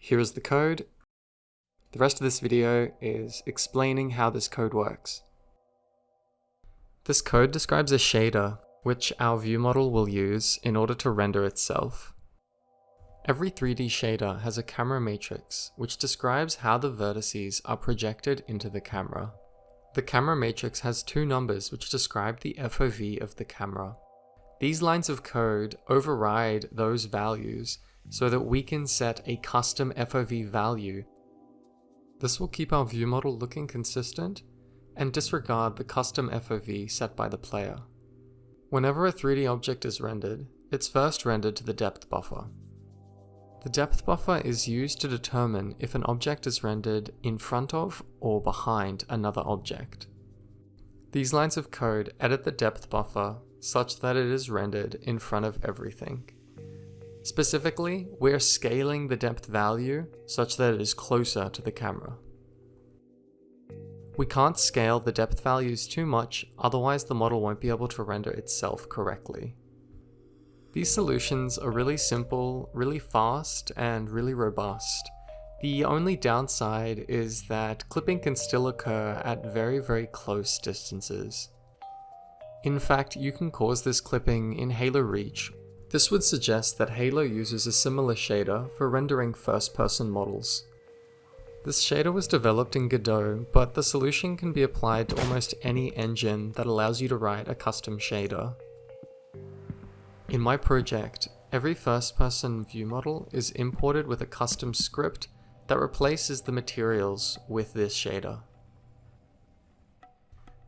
Here is the code. The rest of this video is explaining how this code works. This code describes a shader, which our view model will use in order to render itself. Every 3D shader has a camera matrix, which describes how the vertices are projected into the camera. The camera matrix has two numbers which describe the FOV of the camera. These lines of code override those values so that we can set a custom FOV value. This will keep our view model looking consistent and disregard the custom FOV set by the player. Whenever a 3D object is rendered, it's first rendered to the depth buffer. The depth buffer is used to determine if an object is rendered in front of or behind another object. These lines of code edit the depth buffer such that it is rendered in front of everything. Specifically, we're scaling the depth value such that it is closer to the camera. We can't scale the depth values too much, otherwise the model won't be able to render itself correctly. These solutions are really simple, really fast, and really robust. The only downside is that clipping can still occur at very close distances. In fact, you can cause this clipping in Halo Reach. This would suggest that Halo uses a similar shader for rendering first-person models. This shader was developed in Godot, but the solution can be applied to almost any engine that allows you to write a custom shader. In my project, every first-person view model is imported with a custom script that replaces the materials with this shader.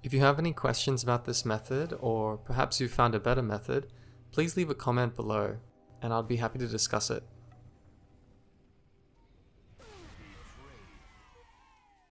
If you have any questions about this method, or perhaps you found a better method, please leave a comment below, and I'd be happy to discuss it.